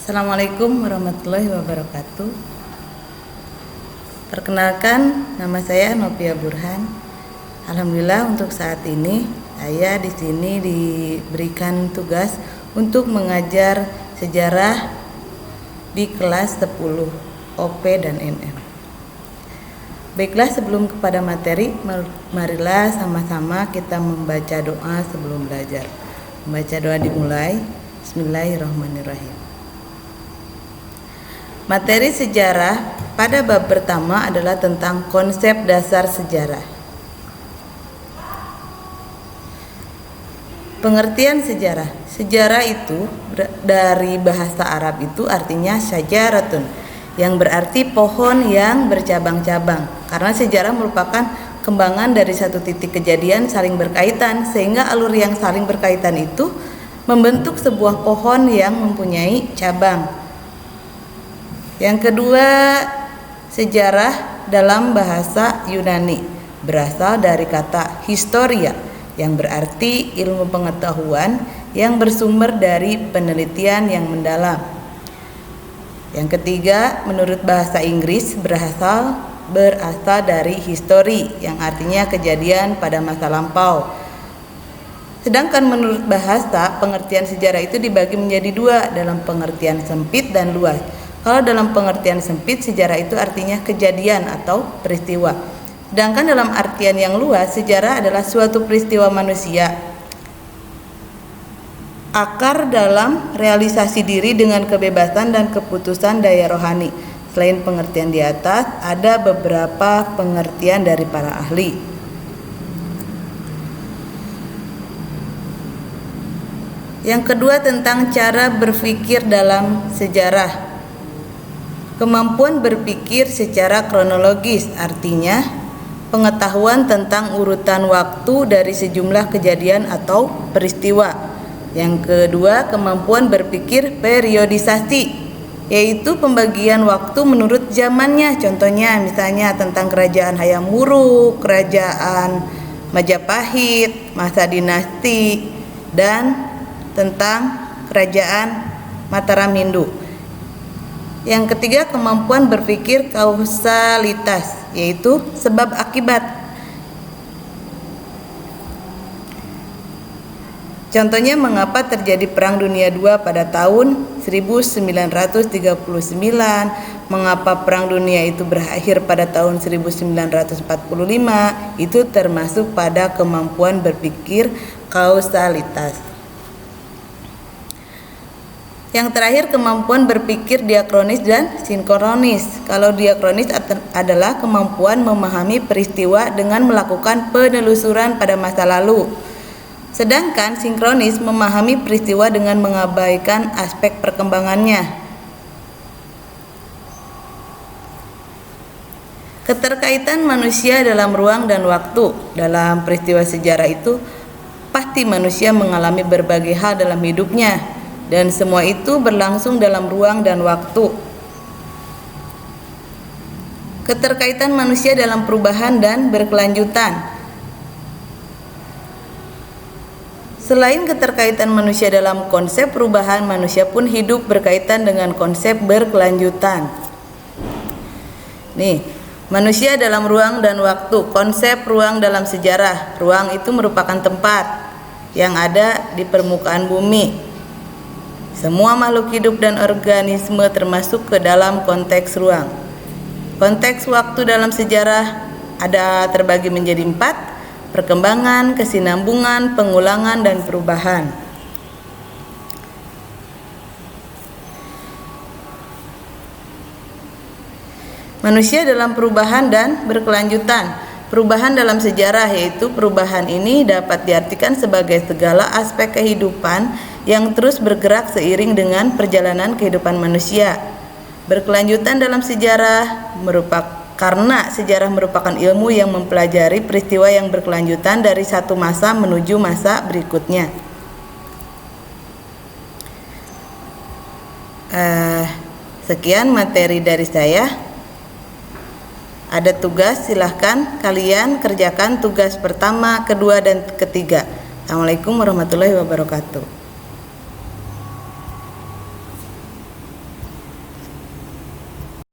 Assalamualaikum warahmatullahi wabarakatuh. Perkenalkan, nama saya Novia Burhan. Alhamdulillah untuk saat ini saya di sini diberikan tugas untuk mengajar sejarah di kelas 10 OP dan NM. Baiklah, sebelum kepada materi, marilah sama-sama kita membaca doa sebelum belajar. Membaca doa dimulai. Bismillahirrahmanirrahim. Materi sejarah pada bab pertama adalah tentang konsep dasar sejarah. Pengertian sejarah. Sejarah itu dari bahasa Arab itu artinya syajaratun, yang berarti pohon yang bercabang-cabang. Karena sejarah merupakan kembangan dari satu titik kejadian saling berkaitan, sehingga alur yang saling berkaitan itu membentuk sebuah pohon yang mempunyai cabang. Yang kedua, sejarah dalam bahasa Yunani berasal dari kata historia, yang berarti ilmu pengetahuan yang bersumber dari penelitian yang mendalam. Yang ketiga, menurut bahasa Inggris berasal dari history, yang artinya kejadian pada masa lampau. Sedangkan menurut bahasa, pengertian sejarah itu dibagi menjadi dua, dalam pengertian sempit dan luas. Kalau dalam pengertian sempit, sejarah itu artinya kejadian atau peristiwa. Sedangkan dalam artian yang luas, sejarah adalah suatu peristiwa manusia, akar dalam realisasi diri dengan kebebasan dan keputusan daya rohani. Selain pengertian di atas, ada beberapa pengertian dari para ahli. Yang kedua, tentang cara berpikir dalam sejarah. Kemampuan berpikir secara kronologis, artinya pengetahuan tentang urutan waktu dari sejumlah kejadian atau peristiwa. Yang kedua, kemampuan berpikir periodisasi, yaitu pembagian waktu menurut zamannya. Contohnya misalnya tentang kerajaan Hayam Wuruk, kerajaan Majapahit, masa dinasti, dan tentang kerajaan Mataram Hindu. Yang ketiga, kemampuan berpikir kausalitas, yaitu sebab akibat. Contohnya, mengapa terjadi Perang Dunia II pada tahun 1939, mengapa Perang Dunia itu berakhir pada tahun 1945, itu termasuk pada kemampuan berpikir kausalitas. Yang terakhir, kemampuan berpikir diakronis dan sinkronis. Kalau diakronis adalah kemampuan memahami peristiwa dengan melakukan penelusuran pada masa lalu. Sedangkan sinkronis memahami peristiwa dengan mengabaikan aspek perkembangannya. Keterkaitan manusia dalam ruang dan waktu. Dalam peristiwa sejarah itu, pasti manusia mengalami berbagai hal dalam hidupnya, dan semua itu berlangsung dalam ruang dan waktu. Keterkaitan manusia dalam perubahan dan berkelanjutan. Selain keterkaitan manusia dalam konsep perubahan, manusia pun hidup berkaitan dengan konsep berkelanjutan. Nih, manusia dalam ruang dan waktu. Konsep ruang dalam sejarah. Ruang itu merupakan tempat yang ada di permukaan bumi. Semua makhluk hidup dan organisme termasuk ke dalam konteks ruang. Konteks waktu dalam sejarah ada terbagi menjadi 4: perkembangan, kesinambungan, pengulangan, dan perubahan. Manusia dalam perubahan dan berkelanjutan. Perubahan dalam sejarah, yaitu perubahan ini dapat diartikan sebagai segala aspek kehidupan yang terus bergerak seiring dengan perjalanan kehidupan manusia. Berkelanjutan dalam sejarah karena sejarah merupakan ilmu yang mempelajari peristiwa yang berkelanjutan dari satu masa menuju masa berikutnya. Sekian materi dari saya. Ada tugas, silahkan kalian kerjakan tugas pertama, kedua, dan ketiga. Assalamualaikum warahmatullahi wabarakatuh.